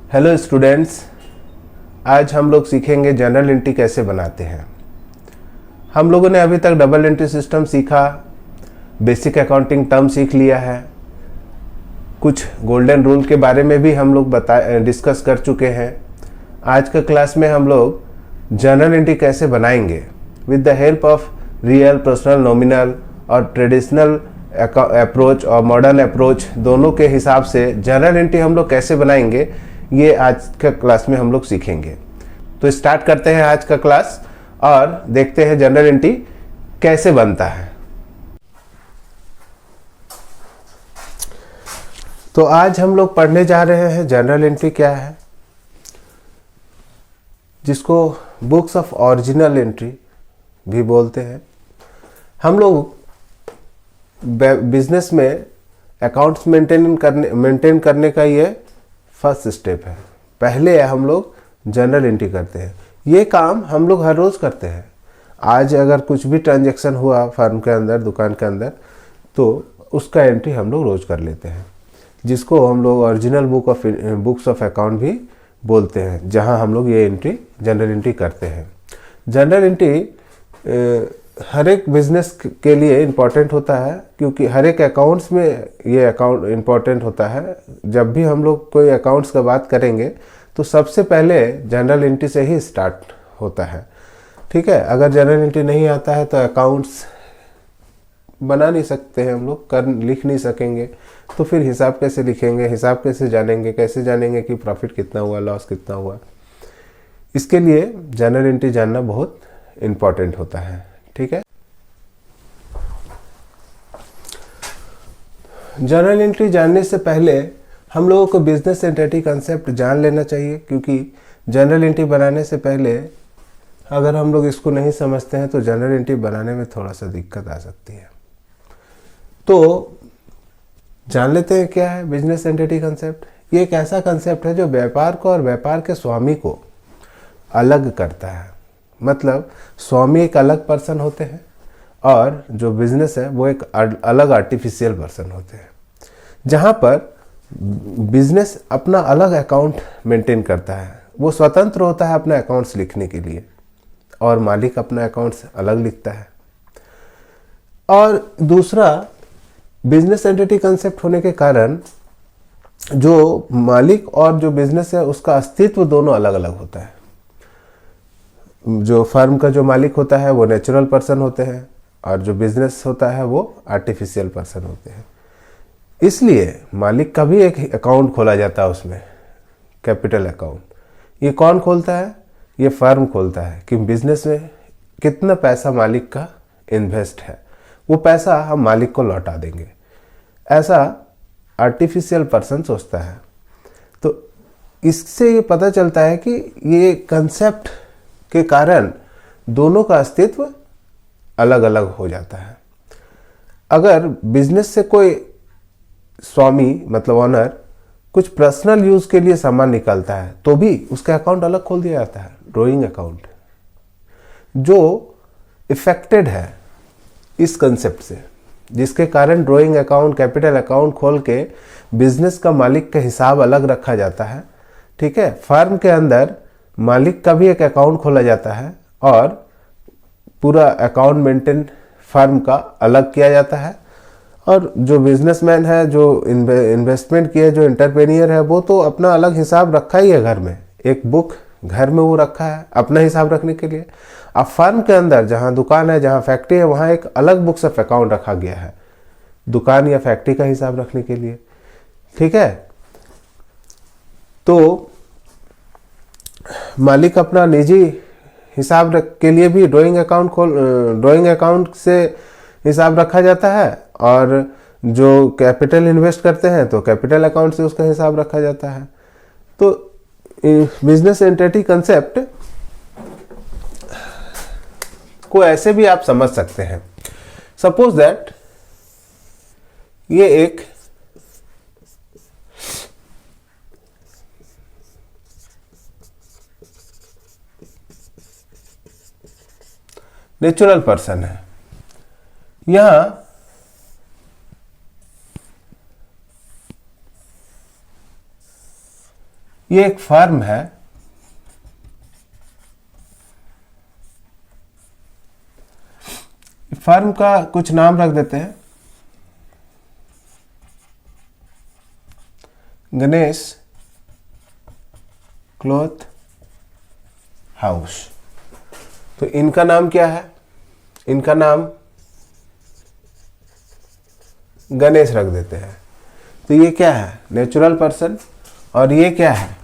Hello students, आज हम लोग सीखेंगे जर्नल एंट्री कैसे बनाते हैं। हम लोगों ने अभी तक डबल एंट्री सिस्टम सीखा, बेसिक अकाउंटिंग टर्म सीख लिया है, कुछ गोल्डन रूल के बारे में भी हम लोग डिस्कस कर चुके हैं। आज का क्लास में हम लोग जर्नल एंट्री कैसे बनाएंगे with the help of real, personal, nominal और ट्रेडिशनल अप्रोच और मॉडर्न अप्रोच दोनों के हिसाब से जर्नल एंट्री हम लोग कैसे बनाएंगे, ये आज का क्लास में हम लोग सीखेंगे। तो स्टार्ट करते हैं आज का क्लास और देखते हैं जर्नल एंट्री कैसे बनता है। तो आज हम लोग पढ़ने जा रहे हैं जर्नल एंट्री क्या है, जिसको बुक्स ऑफ ओरिजिनल एंट्री भी बोलते हैं। हम लोग बिजनेस में अकाउंट्स मेंटेन करने का ये फर्स्ट स्टेप है। पहले हम लोग जर्नल एंट्री करते हैं। ये काम हम लोग हर रोज़ करते हैं। आज अगर कुछ भी ट्रांजैक्शन हुआ फर्म के अंदर, दुकान के अंदर, तो उसका एंट्री हम लोग रोज़ कर लेते हैं, जिसको हम लोग ओरिजिनल बुक्स ऑफ अकाउंट भी बोलते हैं, जहां हम लोग ये एंट्री जर्नल एंट्री करते हैं। जर्नल एंट्री हर एक बिजनेस के लिए इम्पॉर्टेंट होता है, क्योंकि हर एक अकाउंट्स में ये अकाउंट इम्पॉर्टेंट होता है। जब भी हम लोग कोई अकाउंट्स का बात करेंगे तो सबसे पहले जर्नल एंट्री से ही स्टार्ट होता है। ठीक है, अगर जर्नल एंट्री नहीं आता है तो अकाउंट्स बना नहीं सकते हैं, हम लोग लिख नहीं सकेंगे। तो फिर हिसाब कैसे लिखेंगे, हिसाब कैसे जानेंगे कि प्रॉफिट कितना हुआ, लॉस कितना हुआ। इसके लिए जर्नल एंट्री जानना बहुत इम्पॉर्टेंट होता है। ठीक है, जर्नल एंट्री जानने से पहले हम लोगों को बिजनेस एंटिटी कंसेप्ट जान लेना चाहिए, क्योंकि जर्नल एंट्री बनाने से पहले अगर हम लोग इसको नहीं समझते हैं तो जर्नल एंट्री बनाने में थोड़ा सा दिक्कत आ सकती है। तो जान लेते हैं क्या है बिजनेस एंटिटी कंसेप्ट। ये एक ऐसा कंसेप्ट है जो व्यापार को और व्यापार के स्वामी को अलग करता है। मतलब स्वामी एक अलग पर्सन होते हैं और जो बिजनेस है वो एक अलग आर्टिफिशियल पर्सन होते हैं, जहाँ पर बिजनेस अपना अलग अकाउंट मेंटेन करता है। वो स्वतंत्र होता है अपने अकाउंट्स लिखने के लिए, और मालिक अपना अकाउंट्स अलग लिखता है। और दूसरा, बिजनेस एंटिटी कंसेप्ट होने के कारण जो मालिक और जो बिजनेस है उसका अस्तित्व दोनों अलग अलग होता है। जो फर्म का जो मालिक होता है वो नेचुरल पर्सन होते हैं, और जो बिजनेस होता है वो आर्टिफिशियल पर्सन होते हैं। इसलिए मालिक का भी एक अकाउंट खोला जाता है, उसमें कैपिटल अकाउंट। ये कौन खोलता है? ये फर्म खोलता है कि बिजनेस में कितना पैसा मालिक का इन्वेस्ट है, वो पैसा हम मालिक को लौटा देंगे, ऐसा आर्टिफिशियल पर्सन सोचता है। तो इससे ये पता चलता है कि ये कंसेप्ट के कारण दोनों का अस्तित्व अलग अलग हो जाता है। अगर बिजनेस से कोई स्वामी मतलब ऑनर कुछ पर्सनल यूज के लिए सामान निकालता है तो भी उसका अकाउंट अलग खोल दिया जाता है, ड्रॉइंग अकाउंट। जो इफेक्टेड है इस कंसेप्ट से, जिसके कारण ड्रॉइंग अकाउंट, कैपिटल अकाउंट खोल के बिजनेस का मालिक का हिसाब अलग रखा जाता है। ठीक है, फर्म के अंदर मालिक का भी एक अकाउंट खोला जाता है और पूरा अकाउंट मेंटेन फर्म का अलग किया जाता है। और जो बिजनेसमैन है, जो इन्वेस्टमेंट किया, जो एंटरप्रेन्योर है, वो तो अपना अलग हिसाब रखा ही है घर में, एक बुक घर में वो रखा है अपना हिसाब रखने के लिए। अब फर्म के अंदर जहाँ दुकान है, जहाँ फैक्ट्री है, वहाँ एक अलग बुक्स ऑफ अकाउंट रखा गया है दुकान या फैक्ट्री का हिसाब रखने के लिए। ठीक है, तो मालिक अपना निजी हिसाब के लिए भी ड्रॉइंग अकाउंट से हिसाब रखा जाता है, और जो कैपिटल इन्वेस्ट करते हैं तो कैपिटल अकाउंट से उसका हिसाब रखा जाता है। तो बिजनेस एंटिटी कंसेप्ट को ऐसे भी आप समझ सकते हैं। सपोज दैट ये एक नेचुरल पर्सन है। यहां ये एक फर्म है, फर्म का कुछ नाम रख देते हैं, गणेश क्लॉथ हाउस। तो इनका नाम क्या है? इनका नाम गणेश रख देते हैं। तो ये क्या है? Natural person. और ये क्या है?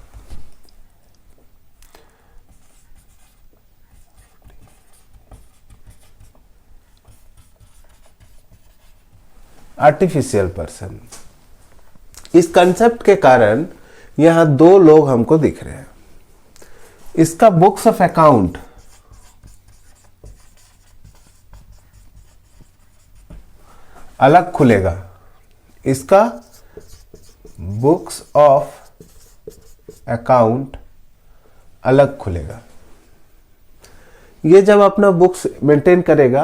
Artificial person. इस कंसेप्ट के कारण यहां दो लोग हमको दिख रहे हैं। इसका बुक्स ऑफ अकाउंट अलग खुलेगा, इसका बुक्स ऑफ अकाउंट अलग खुलेगा। ये जब अपना बुक्स मेंटेन करेगा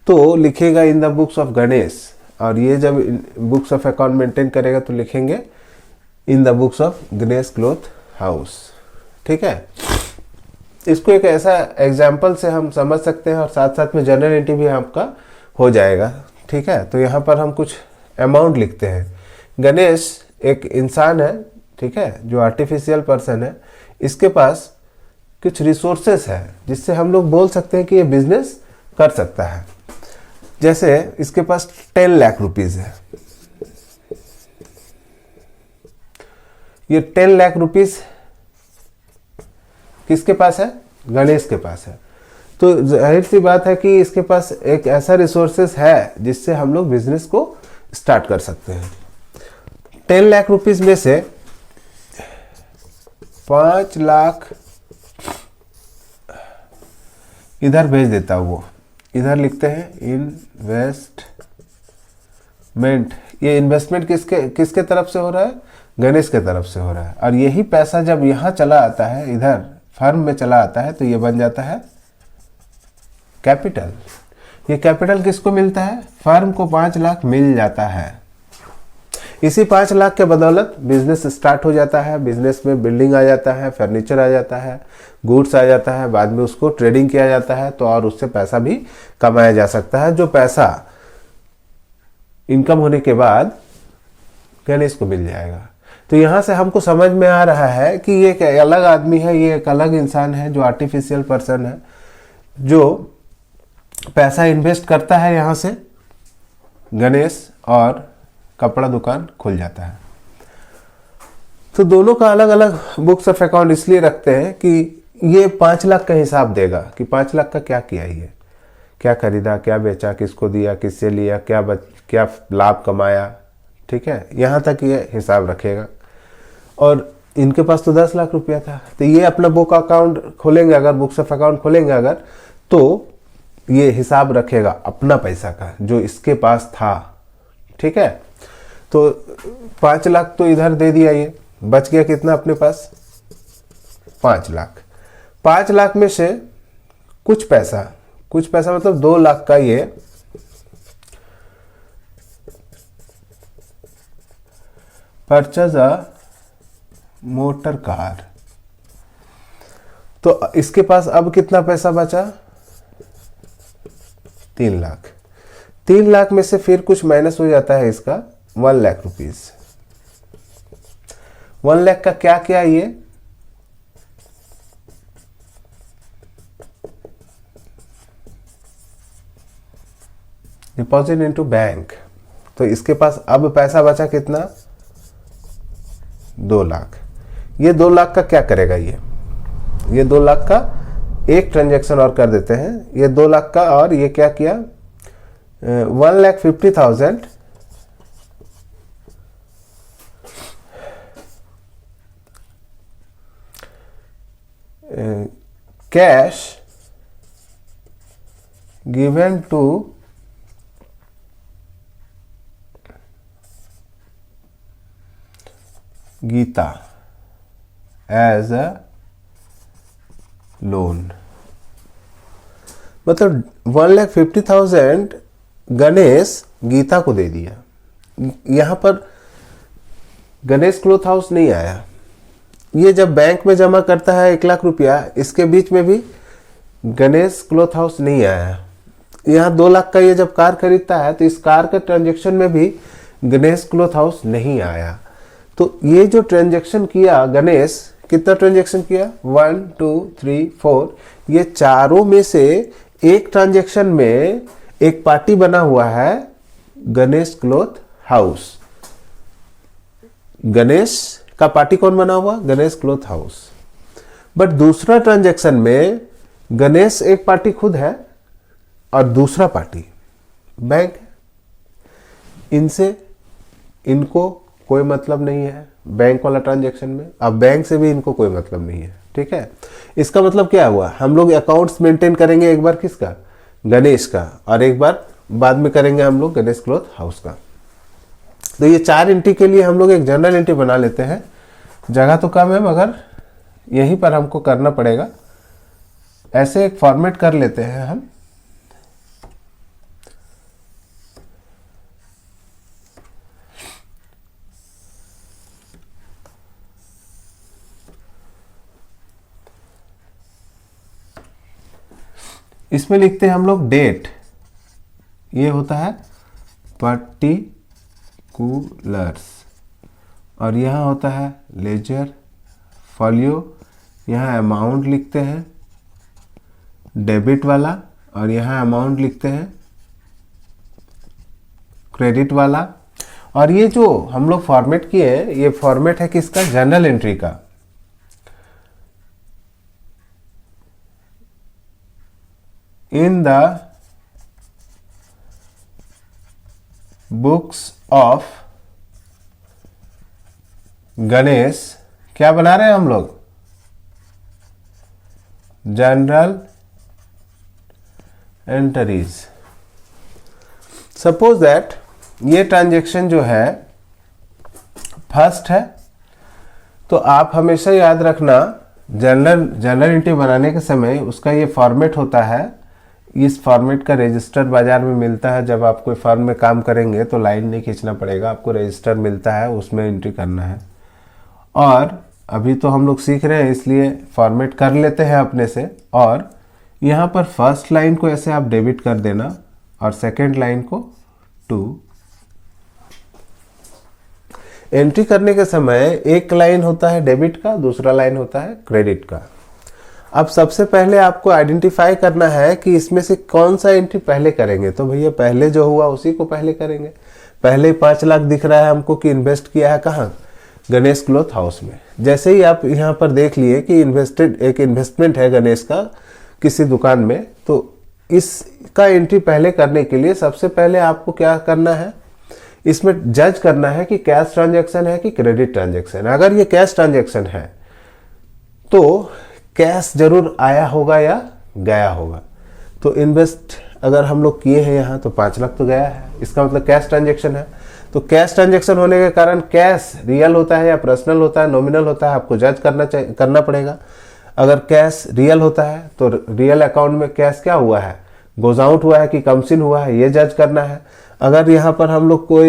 तो लिखेगा in the books of Ganesh, और ये जब बुक्स ऑफ अकाउंट मेंटेन करेगा तो लिखेंगे in the books of Ganesh cloth house. ठीक है, इसको एक ऐसा एग्जाम्पल से हम समझ सकते हैं और साथ साथ में जनरल एंट्री भी आपका हो जाएगा। ठीक है, तो यहाँ पर हम कुछ अमाउंट लिखते हैं। गणेश एक इंसान है, ठीक है, जो आर्टिफिशियल पर्सन है। इसके पास कुछ रिसोर्सेस है जिससे हम लोग बोल सकते हैं कि ये बिजनेस कर सकता है। जैसे इसके पास 10 लाख रुपीज है। ये 10 लाख रुपीज किसके पास है? गणेश के पास है। तो जाहिर सी बात है कि इसके पास एक ऐसा रिसोर्सेस है जिससे हम लोग बिजनेस को स्टार्ट कर सकते हैं। 10 लाख रुपीज में से 5 लाख इधर भेज देता हूं। वो इधर लिखते हैं इन्वेस्टमेंट। ये इन्वेस्टमेंट किसके तरफ से हो रहा है? गणेश के तरफ से हो रहा है। और यही पैसा जब यहाँ चला आता है, इधर फर्म में चला आता है, तो ये बन जाता है कैपिटल। ये कैपिटल किसको मिलता है? फर्म को 5 लाख मिल जाता है। इसी 5 लाख के बदौलत बिजनेस स्टार्ट हो जाता है। बिजनेस में बिल्डिंग आ जाता है, फर्नीचर आ जाता है, गुड्स आ जाता है, बाद में उसको ट्रेडिंग किया जाता है, तो और उससे पैसा भी कमाया जा सकता है, जो पैसा इनकम होने के बाद गणेश को मिल जाएगा। तो यहाँ से हमको समझ में आ रहा है कि ये एक अलग आदमी है, ये एक अलग इंसान है जो आर्टिफिशियल पर्सन है, जो पैसा इन्वेस्ट करता है यहाँ से गणेश, और कपड़ा दुकान खुल जाता है। तो दोनों का अलग अलग बुक्स ऑफ अकाउंट इसलिए रखते हैं कि ये 5 लाख का हिसाब देगा कि 5 लाख का क्या किया, ये क्या खरीदा, क्या बेचा, किसको दिया, किससे लिया, क्या लाभ कमाया। ठीक है, यहाँ तक ये हिसाब रखेगा। और इनके पास तो 10 लाख रुपया था, तो ये अपना बुक अकाउंट खोलेंगे, अगर बुक्स ऑफ अकाउंट खोलेंगे अगर, तो ये हिसाब रखेगा अपना पैसा का जो इसके पास था। ठीक है, तो 5 लाख तो इधर दे दिया, ये बच गया कितना अपने पास? 5 लाख। 5 लाख में से कुछ पैसा मतलब 2 लाख का ये परचेज अ मोटर कार। तो इसके पास अब कितना पैसा बचा? 3 लाख। 3 लाख में से फिर कुछ माइनस हो जाता है इसका 1 लाख रुपीज। 1 लाख का क्या किया? ये डिपॉजिट इनटू बैंक। तो इसके पास अब पैसा बचा कितना? 2 लाख। ये 2 लाख का क्या करेगा? ये 2 लाख का एक ट्रांजैक्शन और कर देते हैं। ये 2 लाख का, और ये क्या किया? 1,50,000 cash given to Gita as a loan. मतलब 1,50,000 गणेश गीता को दे दिया। यहां पर गणेश क्लॉथ हाउस नहीं आया, ये जब बैंक में जमा करता है 1 लाख रुपया, इसके बीच में भी गणेश क्लॉथ हाउस नहीं आया। यहाँ 2 लाख का ये जब कार खरीदता है तो इस कार के ट्रांजेक्शन में भी गणेश क्लॉथ हाउस नहीं आया। तो ये जो ट्रांजेक्शन किया गणेश, कितना ट्रांजेक्शन किया, 1 2 3 4, ये चारों में से एक ट्रांजेक्शन में एक पार्टी बना हुआ है गणेश क्लॉथ हाउस। गणेश का पार्टी कौन बना हुआ, गणेश क्लॉथ हाउस। बट दूसरा ट्रांजेक्शन में गणेश एक पार्टी खुद है और दूसरा पार्टी बैंक है। इनसे इनको कोई मतलब नहीं है बैंक वाला ट्रांजैक्शन में, अब बैंक से भी इनको कोई मतलब नहीं है। ठीक है, इसका मतलब क्या हुआ, हम लोग अकाउंट्स मेंटेन करेंगे, एक बार किसका, गणेश का, और एक बार बाद में करेंगे हम लोग गणेश क्लॉथ हाउस का। तो ये 4 एंट्री के लिए हम लोग एक जनरल एंट्री बना लेते हैं। जगह तो कम है मगर यहीं पर हमको करना पड़ेगा। ऐसे एक फॉर्मेट कर लेते हैं हम। इसमें लिखते हैं हम लोग डेट, ये होता है पर्टिकुलर्स, और यहाँ होता है लेजर फॉलियो, यहाँ अमाउंट लिखते हैं डेबिट वाला, और यहाँ अमाउंट लिखते हैं क्रेडिट वाला। और ये जो हम लोग फॉर्मेट किए हैं, ये फॉर्मेट है किसका, जनरल एंट्री का। In the books of Ganesh, क्या बना रहे हैं हम लोग, जनरल एंट्रीज। सपोज दैट ये ट्रांजैक्शन जो है फर्स्ट है, तो आप हमेशा याद रखना जनरल एंट्री बनाने के समय उसका ये फॉर्मेट होता है। इस फॉर्मेट का रजिस्टर बाजार में मिलता है। जब आप कोई फर्म में काम करेंगे तो लाइन नहीं खींचना पड़ेगा, आपको रजिस्टर मिलता है, उसमें एंट्री करना है। और अभी तो हम लोग सीख रहे हैं इसलिए फॉर्मेट कर लेते हैं अपने से। और यहाँ पर फर्स्ट लाइन को ऐसे आप डेबिट कर देना और सेकेंड लाइन को 2। एंट्री करने के समय एक लाइन होता है डेबिट का, दूसरा लाइन होता है क्रेडिट का। अब सबसे पहले आपको आइडेंटिफाई करना है कि इसमें से कौन सा एंट्री पहले करेंगे। तो भैया पहले जो हुआ उसी को पहले करेंगे। पहले 5 लाख दिख रहा है हमको कि इन्वेस्ट किया है कहाँ, गणेश क्लॉथ हाउस में। जैसे ही आप यहाँ पर देख लिए कि एक इन्वेस्टमेंट है गणेश का किसी दुकान में, तो इसका एंट्री पहले करने के लिए सबसे पहले आपको क्या करना है, इसमें जज करना है कि कैश ट्रांजैक्शन है कि क्रेडिट ट्रांजैक्शन है। अगर ये कैश ट्रांजैक्शन है तो कैश जरूर आया होगा या गया होगा। तो इन्वेस्ट अगर हम लोग किए हैं यहाँ तो 5 लाख तो गया है, इसका मतलब कैश ट्रांजैक्शन है। तो कैश ट्रांजैक्शन होने के कारण कैश रियल होता है या पर्सनल होता है, नॉमिनल होता है, आपको जज करना पड़ेगा। अगर कैश रियल होता है तो रियल अकाउंट में कैश क्या हुआ है, गोज आउट हुआ है कि कम्स इन हुआ है, ये जज करना है। अगर यहाँ पर हम लोग कोई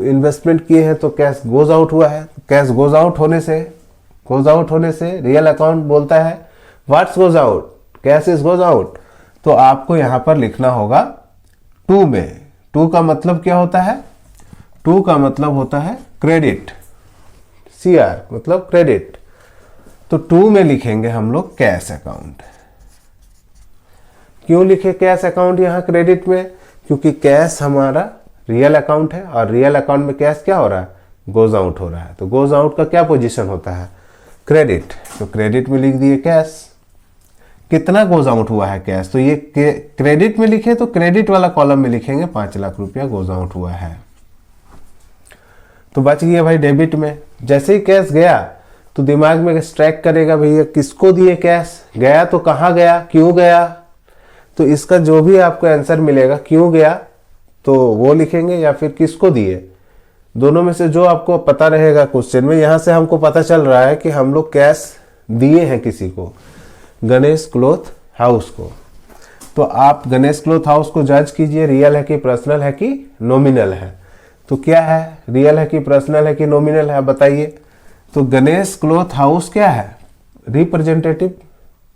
इन्वेस्टमेंट किए हैं तो कैश गोज आउट हुआ है, कैश गोज आउट होने से रियल अकाउंट बोलता है what's goes out, cash is goes out. तो आपको यहाँ पर लिखना होगा 2 में। 2 का मतलब क्या होता है, 2 का मतलब होता है क्रेडिट, CR मतलब क्रेडिट। तो 2 में लिखेंगे हम लोग कैश अकाउंट। क्यों लिखे कैश अकाउंट यहाँ क्रेडिट में, क्योंकि कैश हमारा रियल अकाउंट है और रियल अकाउंट में कैश क्या हो रहा है, गोज आउट हो रहा है। तो गोज आउट का क्या पोजीशन होता है, क्रेडिट। तो क्रेडिट में लिख दिए कैश। कितना गोज आउट हुआ है कैश, तो ये क्रेडिट में लिखे तो क्रेडिट वाला कॉलम में लिखेंगे 5 लाख रुपया गोज आउट हुआ है। तो बच गया भाई डेबिट में। जैसे ही कैश गया तो दिमाग में स्ट्राइक करेगा भैया किसको दिए कैश, गया तो कहाँ गया, क्यों गया। तो इसका जो भी आपको आंसर मिलेगा, क्यों गया तो वो लिखेंगे या फिर किसको दिए, दोनों में से जो आपको पता रहेगा क्वेश्चन में। यहाँ से हमको पता चल रहा है कि हम लोग कैश दिए हैं किसी को, गणेश क्लॉथ हाउस को। तो आप गणेश क्लॉथ हाउस को जज कीजिए, रियल है कि पर्सनल है कि नॉमिनल है। तो क्या है, रियल है कि पर्सनल है कि नॉमिनल है, बताइए। तो गणेश क्लॉथ हाउस क्या है? रिप्रेजेंटेटिव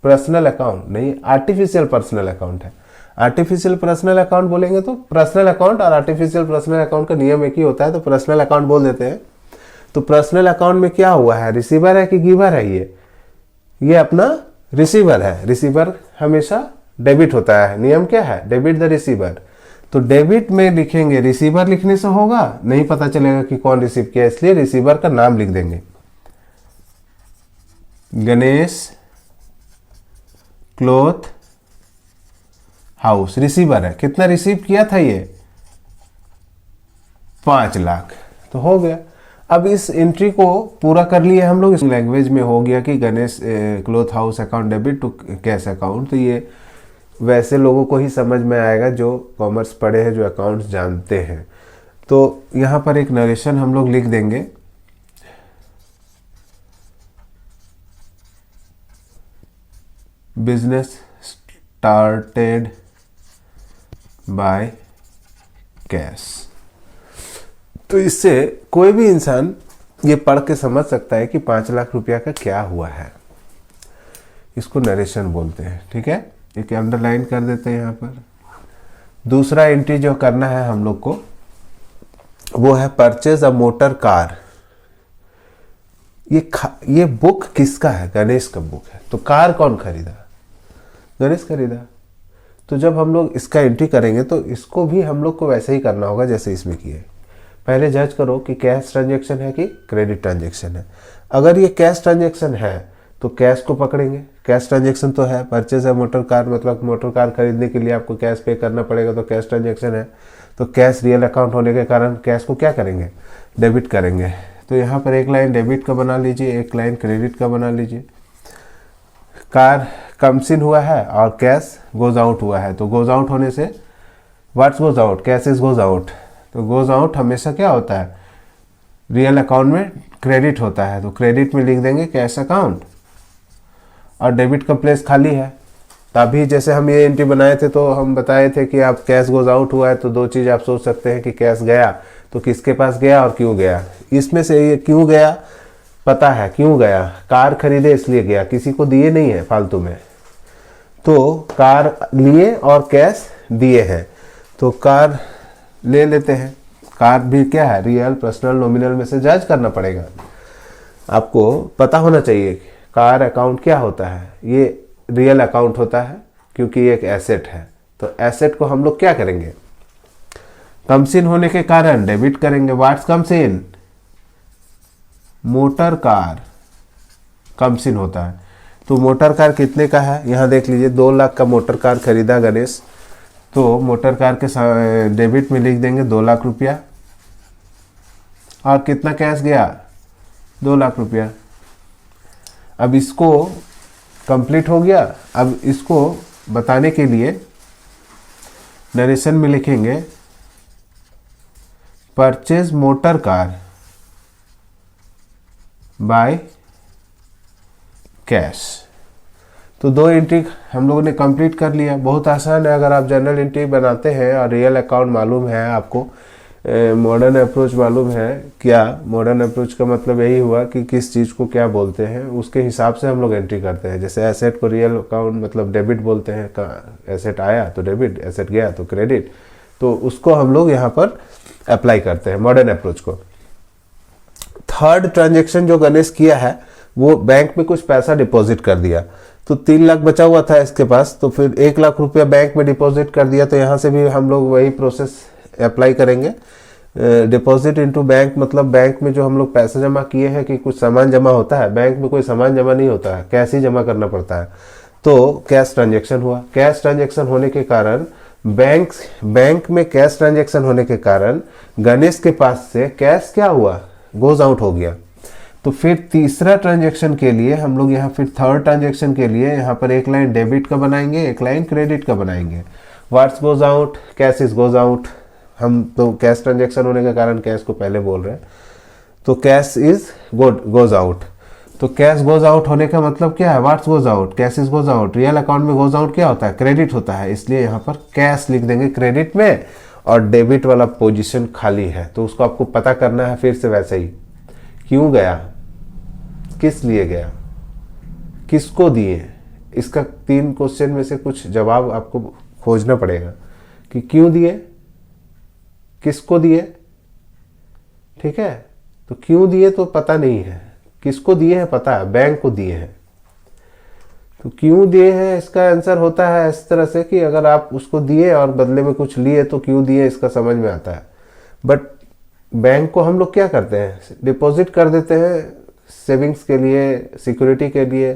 पर्सनल अकाउंट नहीं, आर्टिफिशियल पर्सनल अकाउंट है। आर्टिफिशियल पर्सनल अकाउंट बोलेंगे तो पर्सनल अकाउंट और आर्टिफिशियल पर्सनल अकाउंट का नियम एक ही होता है, तो पर्सनल अकाउंट बोल देते हैं। तो पर्सनल अकाउंट में क्या हुआ है, रिसीवर है कि गिवर है? ये अपना रिसीवर है। रिसीवर हमेशा डेबिट होता है, नियम क्या है? Debit the receiver. तो डेबिट में लिखेंगे, रिसीवर लिखने से होगा नहीं, पता चलेगा कि कौन रिसीव किया, इसलिए रिसीवर का नाम लिख देंगे। गणेश क्लॉथ हाउस रिसीवर है। कितना रिसीव किया था ये? 5 लाख। तो हो गया। अब इस एंट्री को पूरा कर लिए हम लोग। इस लैंग्वेज में हो गया कि Ganesh cloth house account debit to cash account. तो ये वैसे लोगों को ही समझ में आएगा जो कॉमर्स पढ़े हैं, जो अकाउंट्स जानते हैं। तो यहाँ पर एक नरेशन हम लोग लिख देंगे। Business started by cash. तो इससे कोई भी इंसान ये पढ़ के समझ सकता है कि 5 लाख रुपया का क्या हुआ है। इसको नरेशन बोलते हैं। ठीक है, एक अंडरलाइन कर देते हैं यहाँ पर। दूसरा एंट्री जो करना है हम लोग को वो है परचेज अ मोटर कार। ये बुक किसका है? गणेश का बुक है। तो कार कौन खरीदा? गणेश खरीदा। तो जब हम लोग इसका एंट्री करेंगे तो इसको भी हम लोग को वैसे ही करना होगा जैसे इसमें किए। पहले जज करो कि कैश ट्रांजैक्शन है कि क्रेडिट ट्रांजैक्शन है। अगर ये कैश ट्रांजैक्शन है तो कैश को पकड़ेंगे। कैश ट्रांजैक्शन तो है। परचेज है मोटर कार, मतलब मोटर कार खरीदने के लिए आपको कैश पे करना पड़ेगा, तो कैश ट्रांजैक्शन है। तो कैश रियल अकाउंट होने के कारण कैश को क्या करेंगे? डेबिट करेंगे। तो यहाँ पर एक लाइन डेबिट का बना लीजिए, एक लाइन क्रेडिट का बना लीजिए। कार कम्स इन हुआ है और कैश गोज आउट हुआ है। तो गोज आउट होने से what's goes out? Cash is goes out. तो गोज आउट हमेशा क्या होता है? रियल अकाउंट में क्रेडिट होता है। तो क्रेडिट में लिख देंगे कैश अकाउंट, और डेबिट का प्लेस खाली है। तभी जैसे हम ये एंट्री बनाए थे तो हम बताए थे कि आप कैश गोज आउट हुआ है तो दो चीज़ आप सोच सकते हैं कि कैश गया तो किसके पास गया और क्यों गया। इसमें से ये क्यों गया पता है, क्यों गया? कार खरीदे इसलिए गया, किसी को दिए नहीं है फालतू में। तो कार लिए और कैश दिए हैं, तो कार ले लेते हैं। कार भी क्या है? रियल पर्सनल नॉमिनल में से जज करना पड़ेगा। आपको पता होना चाहिए कार अकाउंट क्या होता है। ये रियल अकाउंट होता है क्योंकि ये एक एसेट है। तो एसेट को हम लोग क्या करेंगे? कम्स इन होने के कारण डेबिट करेंगे। What's comes in? Motor car comes in होता है। तो मोटर कार कितने का है? यहाँ देख लीजिए, 2 लाख का मोटर कार खरीदा गणेश। तो मोटर कार के डेबिट में लिख देंगे 2 लाख रुपया। और कितना कैश गया? 2 लाख रुपया। अब इसको कंप्लीट हो गया। अब इसको बताने के लिए नरेशन में लिखेंगे purchase motor car by cash. तो 2 एंट्री हम लोगों ने कंप्लीट कर लिया। बहुत आसान है। अगर आप जनरल एंट्री बनाते हैं और रियल अकाउंट मालूम है, आपको मॉडर्न अप्रोच मालूम है। क्या मॉडर्न अप्रोच का मतलब यही हुआ कि किस चीज़ को क्या बोलते हैं, उसके हिसाब से हम लोग एंट्री करते हैं। जैसे एसेट को रियल अकाउंट मतलब डेबिट बोलते हैं, एसेट आया तो डेबिट, एसेट गया तो क्रेडिट। तो उसको हम लोग यहाँ पर अप्लाई करते हैं मॉडर्न अप्रोच को। थर्ड ट्रांजेक्शन जो गणेश किया है वो बैंक में कुछ पैसा डिपॉजिट कर दिया। तो 3 लाख बचा हुआ था इसके पास, तो फिर 1 लाख रुपया बैंक में डिपॉजिट कर दिया। तो यहाँ से भी हम लोग वही प्रोसेस अप्लाई करेंगे। डिपॉजिट इनटू बैंक मतलब बैंक में जो हम लोग पैसे जमा किए हैं कि कुछ सामान जमा होता है। बैंक में कोई सामान जमा नहीं होता है, कैश ही जमा करना पड़ता है। तो कैश ट्रांजेक्शन हुआ। कैश ट्रांजेक्शन होने के कारण बैंक में कैश ट्रांजेक्शन होने के कारण गणेश के पास से कैश क्या हुआ? गोज आउट हो गया। तो फिर तीसरा ट्रांजेक्शन के लिए हम लोग यहाँ फिर थर्ड ट्रांजेक्शन के लिए यहाँ पर एक लाइन डेबिट का बनाएंगे, एक लाइन क्रेडिट का बनाएंगे। What's goes out? Cash is goes out. हम तो कैश ट्रांजेक्शन होने के कारण कैश को पहले बोल रहे हैं। तो कैश इज गोज आउट। तो कैश गोज आउट होने का मतलब क्या है? What's goes out? Cash is goes out. Real account में गोज आउट क्या होता है? क्रेडिट होता है। इसलिए यहाँ पर कैश लिख देंगे क्रेडिट में, और डेबिट वाला पोजीशन खाली है। तो उसको आपको पता करना है फिर से वैसे ही। क्यों गया? किस लिए गया, किसको दिए, इसका 3 क्वेश्चन में से कुछ जवाब आपको खोजना पड़ेगा कि क्यों दिए, किसको दिए। ठीक है, तो क्यों दिए तो पता नहीं है, किसको दिए हैं पता है, बैंक को दिए हैं। तो क्यों दिए हैं इसका आंसर होता है इस तरह से कि अगर आप उसको दिए और बदले में कुछ लिए तो क्यों दिए इसका समझ में आता है। बट बैंक को हम लोग क्या करते हैं, डिपॉजिट कर देते हैं सेविंग्स के लिए, सिक्योरिटी के लिए।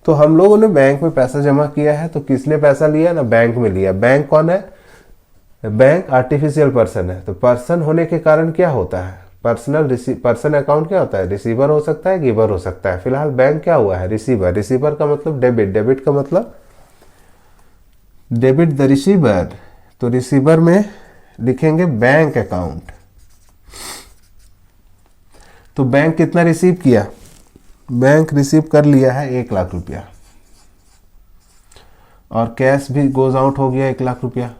तो हम लोगों ने बैंक में पैसा जमा किया है, तो किसने पैसा लिया ना, बैंक में लिया। बैंक कौन है, बैंक आर्टिफिशियल पर्सन है। तो पर्सन होने के कारण क्या होता है, पर्सन अकाउंट क्या होता है, रिसीवर हो सकता है, गिवर हो सकता है। फिलहाल बैंक क्या हुआ है, रिसीवर। रिसीवर का मतलब डेबिट, डेबिट का मतलब डेबिट द रिसीवर। तो रिसीवर में लिखेंगे बैंक अकाउंट। तो बैंक कितना रिसीव किया, बैंक रिसीव कर लिया है 1 लाख रुपया, और कैश भी गोज आउट हो गया 1 लाख रुपया।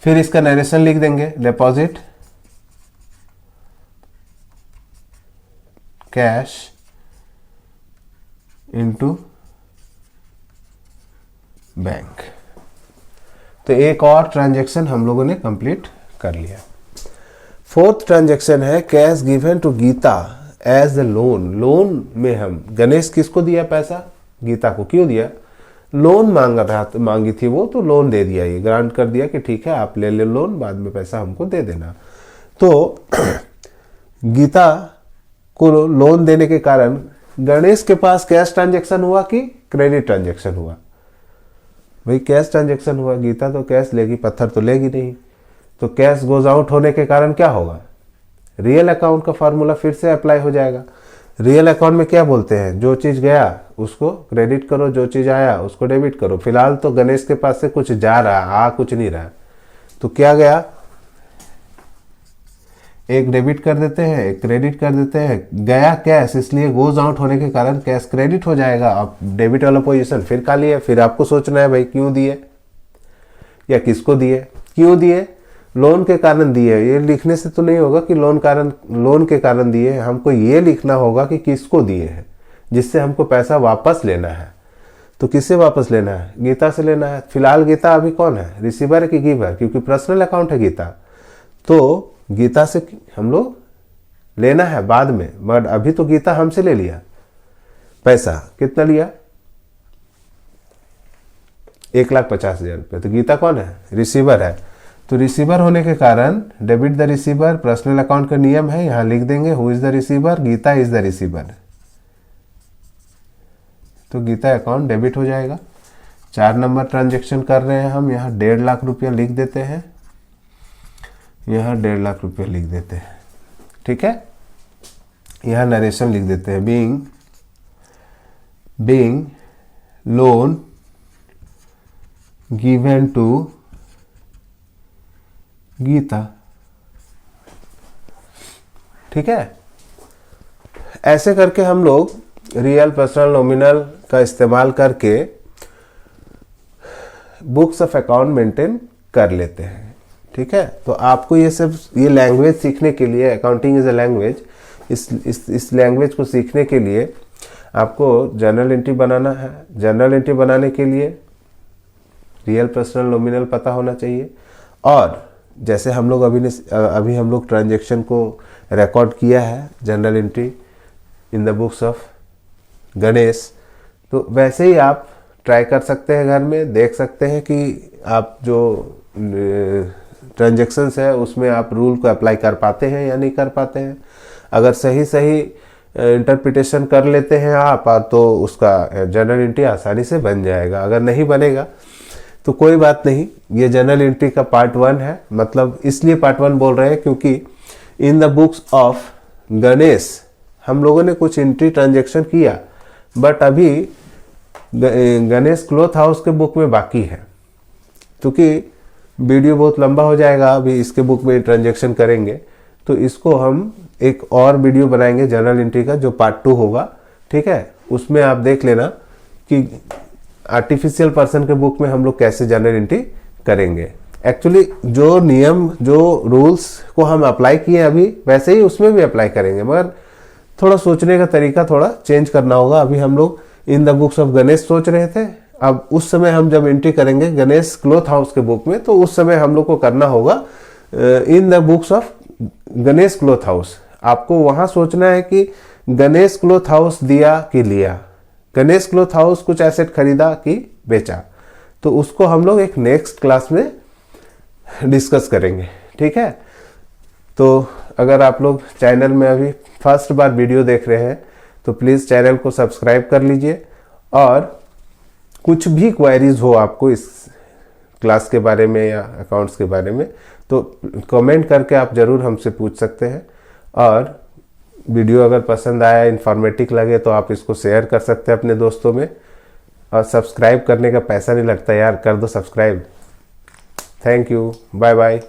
फिर इसका नरेशन लिख देंगे, डिपॉजिट कैश इनटू बैंक। तो एक और ट्रांजैक्शन हम लोगों ने कंप्लीट कर लिया। 4th ट्रांजैक्शन है cash given to Gita as the loan. Loan में हम, गणेश किसको दिया पैसा, गीता को। क्यों दिया, लोन मांगी थी वो, तो लोन दे दिया, ये ग्रांट कर दिया कि ठीक है आप ले लोन, बाद में पैसा हमको दे देना। तो गीता को लोन देने के कारण गणेश के पास कैश ट्रांजैक्शन हुआ कि क्रेडिट ट्रांजैक्शन हुआ, भाई कैश ट्रांजैक्शन हुआ। गीता तो कैश लेगी, पत्थर तो लेगी नहीं। तो कैश गोज आउट होने के कारण क्या होगा, रियल अकाउंट का फार्मूला फिर से अप्लाई हो जाएगा। रियल अकाउंट में क्या बोलते हैं, जो चीज गया उसको क्रेडिट करो, जो चीज आया उसको डेबिट करो। फिलहाल तो गणेश के पास से कुछ जा रहा, आ कुछ नहीं रहा, तो क्या गया, एक डेबिट कर देते हैं, एक क्रेडिट कर देते हैं। गया कैश, इसलिए गोज आउट होने के कारण कैश क्रेडिट हो जाएगा। आप डेबिट वाला पोजीशन फिर खाली है। फिर आपको सोचना है भाई क्यों दिए या किसको दिए। क्यों दिए, लोन के कारण दिए। ये लिखने से तो नहीं होगा कि लोन के कारण दिए, हमको ये लिखना होगा कि किसको दिए हैं, जिससे हमको पैसा वापस लेना है। तो किससे वापस लेना है, गीता से लेना है। फिलहाल गीता अभी कौन है, रिसीवर है कि गिवर, क्योंकि पर्सनल अकाउंट है गीता। तो गीता से हम लोग लेना है बाद में, बट अभी तो गीता हमसे ले लिया पैसा। कितना लिया, 1,50,000 रुपये। तो गीता कौन है, रिसीवर है। तो रिसीवर होने के कारण debit the receiver, personal account का नियम है, यहां लिख देंगे who is the receiver, Gita is the receiver. तो गीता अकाउंट डेबिट हो जाएगा। 4 नंबर ट्रांजेक्शन कर रहे हैं हम, यहाँ 1.5 लाख रुपया लिख देते हैं, यहाँ 1.5 लाख रुपया लिख देते हैं। ठीक है, यहाँ नरेशन लिख देते हैं, being loan given to Gita. ठीक है, ऐसे करके हम लोग रियल, पर्सनल, नॉमिनल का इस्तेमाल करके बुक्स ऑफ अकाउंट मेंटेन कर लेते हैं। ठीक है, तो आपको ये सब, ये लैंग्वेज सीखने के लिए, अकाउंटिंग इज अ लैंग्वेज, इस लैंग्वेज को सीखने के लिए आपको जर्नल एंट्री बनाना है। जर्नल एंट्री बनाने के लिए रियल, पर्सनल, नॉमिनल पता होना चाहिए। और जैसे हम लोग अभी हम लोग ट्रांजैक्शन को रिकॉर्ड किया है, journal entry in the books of Ganesh, तो वैसे ही आप ट्राई कर सकते हैं, घर में देख सकते हैं कि आप जो ट्रांजैक्शंस है उसमें आप रूल को अप्लाई कर पाते हैं या नहीं कर पाते हैं। अगर सही इंटरप्रिटेशन कर लेते हैं आप, तो उसका जर्नल एंट्री आसानी से बन जाएगा। अगर नहीं बनेगा तो कोई बात नहीं, ये जर्नल एंट्री का पार्ट 1 है। मतलब इसलिए पार्ट 1 बोल रहे हैं क्योंकि in the books of Ganesh हम लोगों ने कुछ एंट्री ट्रांजैक्शन किया, बट अभी गणेश क्लॉथ हाउस के बुक में बाकी है। क्योंकि वीडियो बहुत लंबा हो जाएगा, अभी इसके बुक में ट्रांजैक्शन करेंगे, तो इसको हम एक और वीडियो बनाएंगे जर्नल एंट्री का, जो पार्ट 2 होगा। ठीक है, उसमें आप देख लेना कि आर्टिफिशियल पर्सन के बुक में हम लोग कैसे जर्नल एंट्री करेंगे। एक्चुअली जो नियम, जो रूल्स को हम अप्लाई किए अभी, वैसे ही उसमें भी अप्लाई करेंगे, मगर थोड़ा सोचने का तरीका थोड़ा चेंज करना होगा। अभी हम लोग in the books of Ganesh सोच रहे थे, अब उस समय हम जब एंट्री करेंगे गणेश क्लॉथ हाउस के बुक में, तो उस समय हम लोग को करना होगा in the books of Ganesh cloth house. आपको वहां सोचना है कि गणेश क्लॉथ हाउस दिया कि लिया, गणेश क्लॉथ हाउस कुछ एसेट खरीदा कि बेचा। तो उसको हम लोग एक नेक्स्ट क्लास में डिस्कस करेंगे, ठीक है। तो अगर आप लोग चैनल में अभी फर्स्ट बार वीडियो देख रहे हैं तो प्लीज़ चैनल को सब्सक्राइब कर लीजिए, और कुछ भी क्वेरीज हो आपको इस क्लास के बारे में या अकाउंट्स के बारे में तो कमेंट करके आप ज़रूर हमसे पूछ सकते हैं। और वीडियो अगर पसंद आया, इन्फॉर्मेटिव लगे तो आप इसको शेयर कर सकते हैं अपने दोस्तों में। और सब्सक्राइब करने का पैसा नहीं लगता यार, कर दो subscribe. Thank you, bye bye.